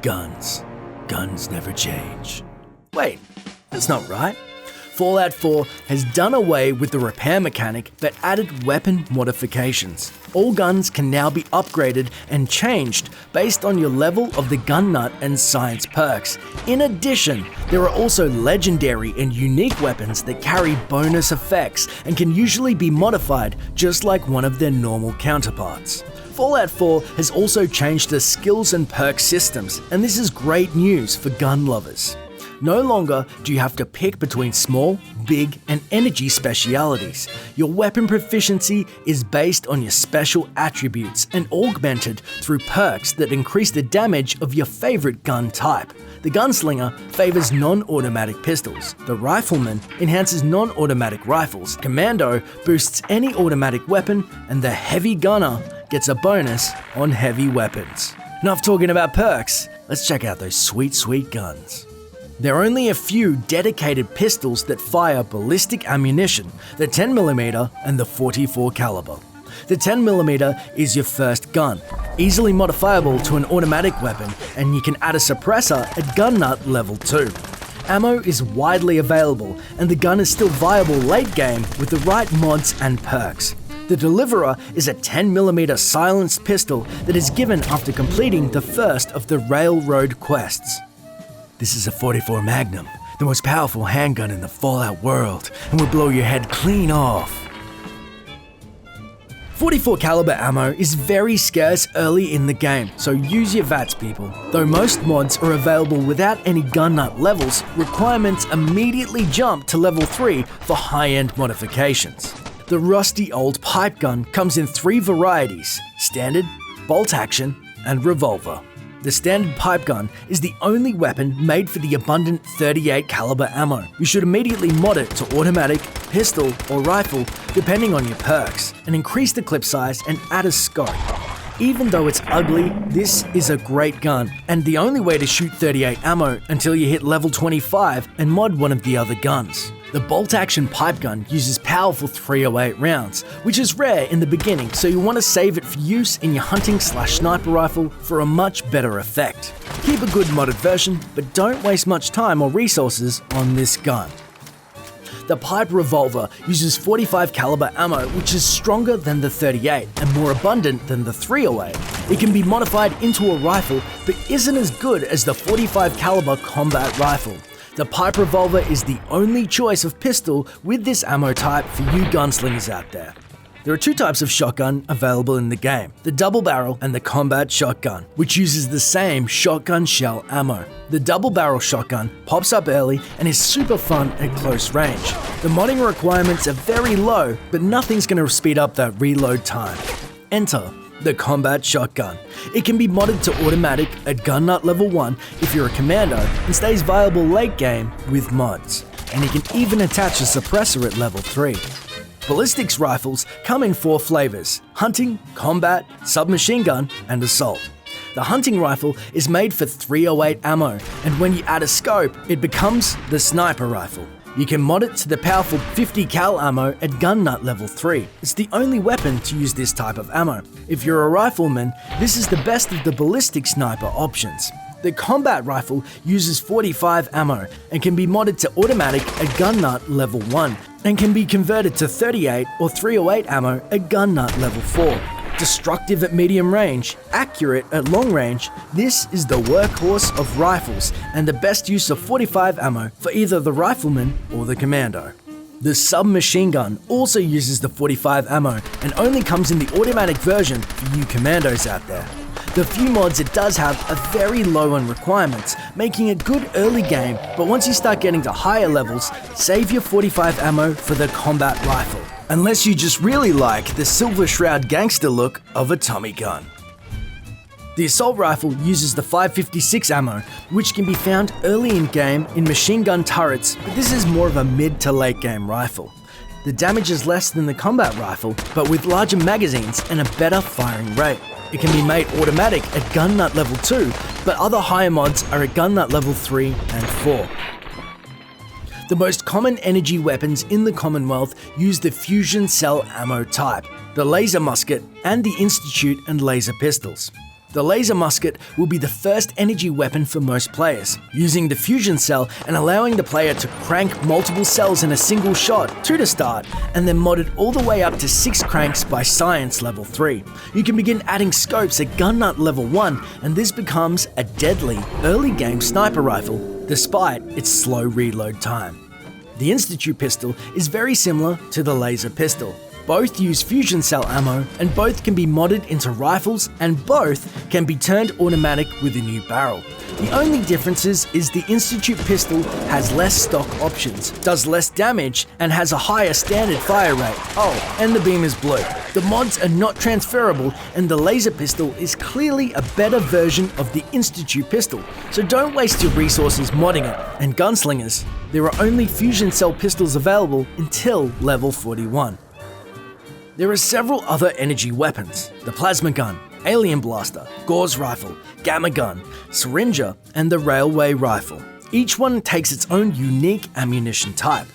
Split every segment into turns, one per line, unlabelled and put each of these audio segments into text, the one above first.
Guns. Guns never change. Wait, that's not right. Fallout 4 has done away with the repair mechanic but added weapon modifications. All guns can now be upgraded and changed based on your level of the gun nut and science perks. In addition, there are also legendary and unique weapons that carry bonus effects and can usually be modified just like one of their normal counterparts. Fallout 4 has also changed the skills and perk systems, and this is great news for gun lovers. No longer do you have to pick between small, big, and energy specialities. Your weapon proficiency is based on your special attributes and augmented through perks that increase the damage of your favorite gun type. The Gunslinger favors non-automatic pistols. The Rifleman enhances non-automatic rifles. Commando boosts any automatic weapon, and the Heavy Gunner gets a bonus on heavy weapons. Enough talking about perks, let's check out those sweet guns. There are only a few dedicated pistols that fire ballistic ammunition, the 10mm and the 44 caliber. The 10mm is your first gun, easily modifiable to an automatic weapon, and you can add a suppressor at gun nut level 2. Ammo is widely available, and the gun is still viable late game with the right mods and perks. The Deliverer is a 10mm silenced pistol that is given after completing the first of the Railroad quests. This is a 44 Magnum, the most powerful handgun in the Fallout world, and will blow your head clean off. 44 caliber ammo is very scarce early in the game, so use your VATS people. Though most mods are available without any gun nut levels, requirements immediately jump to level 3 for high-end modifications. The rusty old pipe gun comes in 3 varieties: standard, bolt action, and revolver. The standard pipe gun is the only weapon made for the abundant 38 caliber ammo. You should immediately mod it to automatic, pistol, or rifle depending on your perks, and increase the clip size and add a scope. Even though it's ugly, this is a great gun, and the only way to shoot 38 ammo until you hit level 25 and mod one of the other guns. The bolt-action pipe gun uses powerful 308 rounds, which is rare in the beginning, so you want to save it for use in your hunting/sniper rifle for a much better effect. Keep a good modded version, but don't waste much time or resources on this gun. The Pipe Revolver uses 45 caliber ammo, which is stronger than the 38 and more abundant than the 308. It can be modified into a rifle, but isn't as good as the 45 caliber combat rifle. The Pipe Revolver is the only choice of pistol with this ammo type for you gunslingers out there. There are 2 types of shotgun available in the game, the double barrel and the combat shotgun, which uses the same shotgun shell ammo. The double barrel shotgun pops up early and is super fun at close range. The modding requirements are very low, but nothing's going to speed up that reload time. Enter the combat shotgun. It can be modded to automatic at gun nut level 1 if you're a commando and stays viable late game with mods. And you can even attach a suppressor at level 3. Ballistics rifles come in 4 flavors: hunting, combat, submachine gun, and assault. The hunting rifle is made for 308 ammo, and when you add a scope, it becomes the sniper rifle. You can mod it to the powerful 50 cal ammo at gun nut level 3. It's the only weapon to use this type of ammo. If you're a rifleman, this is the best of the ballistic sniper options. The combat rifle uses 45 ammo and can be modded to automatic at gun nut level 1 and can be converted to 38 or 308 ammo at gun nut level 4. Destructive at medium range, accurate at long range, this is the workhorse of rifles and the best use of 45 ammo for either the rifleman or the commando. The submachine gun also uses the 45 ammo and only comes in the automatic version for you commandos out there. The few mods it does have are very low on requirements, making it good early game, but once you start getting to higher levels, save your 45 ammo for the combat rifle. Unless you just really like the Silver Shroud gangster look of a Tommy gun. The assault rifle uses the 556 ammo, which can be found early in game in machine gun turrets, but this is more of a mid to late game rifle. The damage is less than the combat rifle, but with larger magazines and a better firing rate. It can be made automatic at gun nut level 2, but other higher mods are at gun nut level 3 and 4. The most common energy weapons in the Commonwealth use the fusion cell ammo type, the laser musket, and the Institute and laser pistols. The laser musket will be the first energy weapon for most players, using the fusion cell and allowing the player to crank multiple cells in a single shot, 2 to start, and then modded all the way up to 6 cranks by science level 3. You can begin adding scopes at gun nut level 1, and this becomes a deadly early game sniper rifle, despite its slow reload time. The Institute pistol is very similar to the laser pistol. Both use fusion cell ammo, and both can be modded into rifles, and both can be turned automatic with a new barrel. The only difference is the Institute pistol has less stock options, does less damage, and has a higher standard fire rate. Oh, and the beam is blue. The mods are not transferable, and the laser pistol is clearly a better version of the Institute pistol, so don't waste your resources modding it. And gunslingers, there are only fusion cell pistols available until level 41. There are several other energy weapons: the plasma gun, alien blaster, gauze rifle, gamma gun, syringer, and the railway rifle. Each one takes its own unique ammunition type.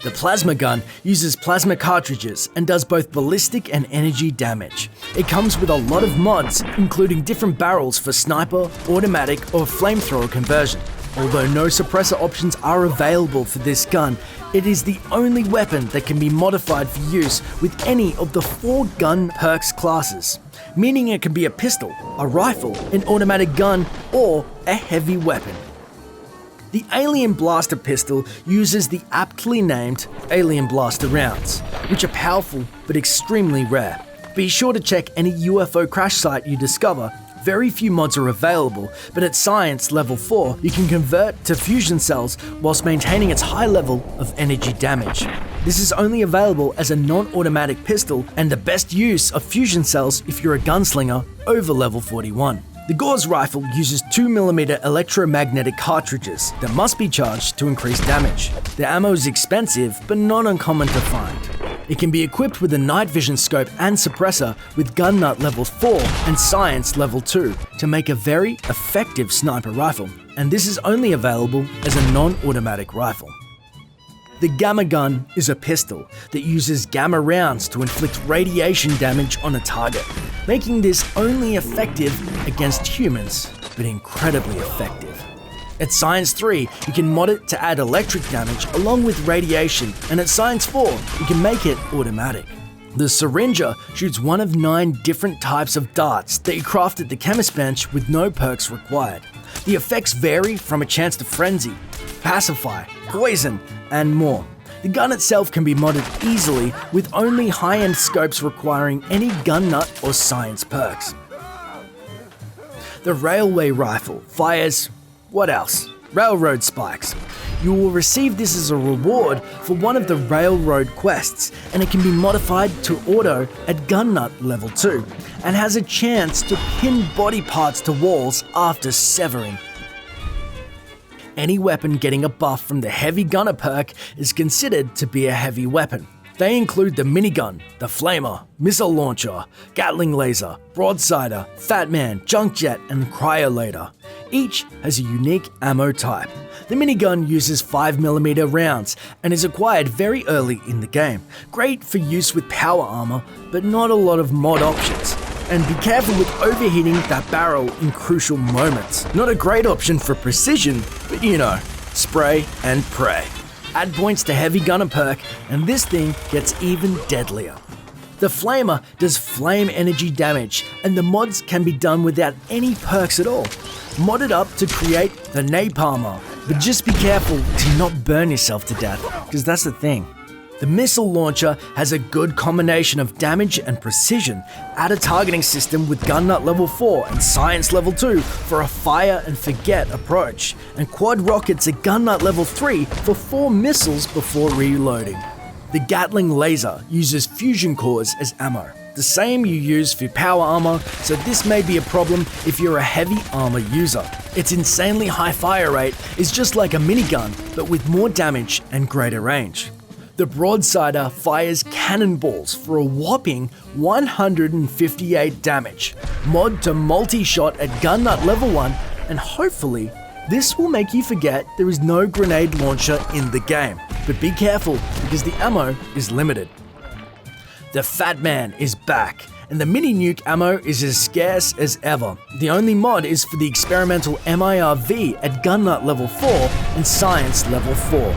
The plasma gun uses plasma cartridges and does both ballistic and energy damage. It comes with a lot of mods, including different barrels for sniper, automatic, or flamethrower conversion. Although no suppressor options are available for this gun, it is the only weapon that can be modified for use with any of the 4 gun perks classes, meaning it can be a pistol, a rifle, an automatic gun, or a heavy weapon. The Alien Blaster pistol uses the aptly named Alien Blaster rounds, which are powerful but extremely rare. Be sure to check any UFO crash site you discover. Very few mods are available, but at Science level 4, you can convert to fusion cells whilst maintaining its high level of energy damage. This is only available as a non-automatic pistol, and the best use of fusion cells if you're a gunslinger over level 41. The gauze rifle uses 2mm electromagnetic cartridges that must be charged to increase damage. The ammo is expensive, but not uncommon to find. It can be equipped with a night vision scope and suppressor with gun nut level 4 and science level 2 to make a very effective sniper rifle, and this is only available as a non-automatic rifle. The gamma gun is a pistol that uses gamma rounds to inflict radiation damage on a target, making this only effective against humans, but incredibly effective. At Science 3, you can mod it to add electric damage along with radiation, and at Science 4, you can make it automatic. The syringer shoots one of 9 different types of darts that you craft at the chemist bench with no perks required. The effects vary from a chance to frenzy, pacify, poison, and more. The gun itself can be modded easily with only high-end scopes requiring any gun nut or science perks. The railway rifle fires what else? Railroad spikes. You will receive this as a reward for one of the railroad quests, and it can be modified to auto at gun nut level 2, and has a chance to pin body parts to walls after severing. Any weapon getting a buff from the heavy gunner perk is considered to be a heavy weapon. They include the minigun, the flamer, missile launcher, Gatling Laser, broadsider, Fat Man, junk jet, and Cryolator. Each has a unique ammo type. The minigun uses 5mm rounds and is acquired very early in the game. Great for use with power armor, but not a lot of mod options. And be careful with overheating that barrel in crucial moments. Not a great option for precision, but you know, spray and pray. Add points to heavy gunner perk, and this thing gets even deadlier. The flamer does flame energy damage, and the mods can be done without any perks at all. Mod it up to create the napalmer, but just be careful to not burn yourself to death, because that's the thing. The missile launcher has a good combination of damage and precision. Add a targeting system with gun nut level 4 and science level 2 for a fire and forget approach, and quad rockets at gun nut level 3 for 4 missiles before reloading. The Gatling Laser uses fusion cores as ammo, the same you use for power armor, so this may be a problem if you're a heavy armor user. Its insanely high fire rate is just like a minigun, but with more damage and greater range. The broadsider fires cannonballs for a whopping 158 damage. Mod to multi-shot at gun nut level 1, and hopefully this will make you forget there is no grenade launcher in the game. But be careful because the ammo is limited. The Fat Man is back, and the mini nuke ammo is as scarce as ever. The only mod is for the experimental MIRV at gun nut level 4 and science level 4,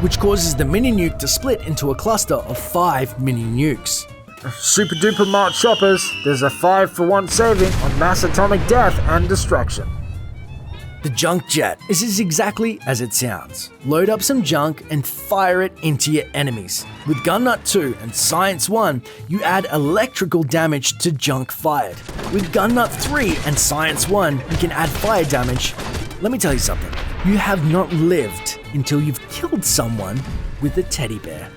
which causes the mini nuke to split into a cluster of 5 mini nukes.
Super duper Mart shoppers, there's a 5-for-1 saving on mass atomic death and destruction.
The junk jet is exactly as it sounds. Load up some junk and fire it into your enemies. With Gun Nut 2 and Science 1, you add electrical damage to junk fired. With Gun Nut 3 and Science 1, you can add fire damage. Let me tell you something, you have not lived until you've killed someone with a teddy bear.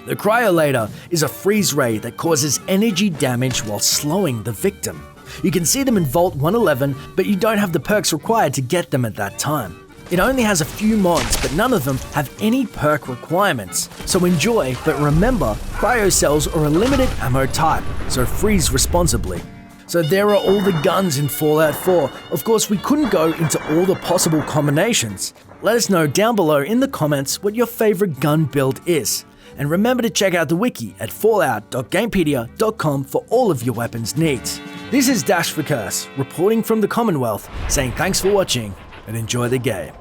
The Cryolator is a freeze ray that causes energy damage while slowing the victim. You can see them in Vault 111, but you don't have the perks required to get them at that time. It only has a few mods, but none of them have any perk requirements. So enjoy, but remember, cryo cells are a limited ammo type, so freeze responsibly. So there are all the guns in Fallout 4. Of course, we couldn't go into all the possible combinations. Let us know down below in the comments what your favorite gun build is. And remember to check out the wiki at fallout.gamepedia.com for all of your weapons needs. This is Dash for Curse, reporting from the Commonwealth, saying thanks for watching and enjoy the game.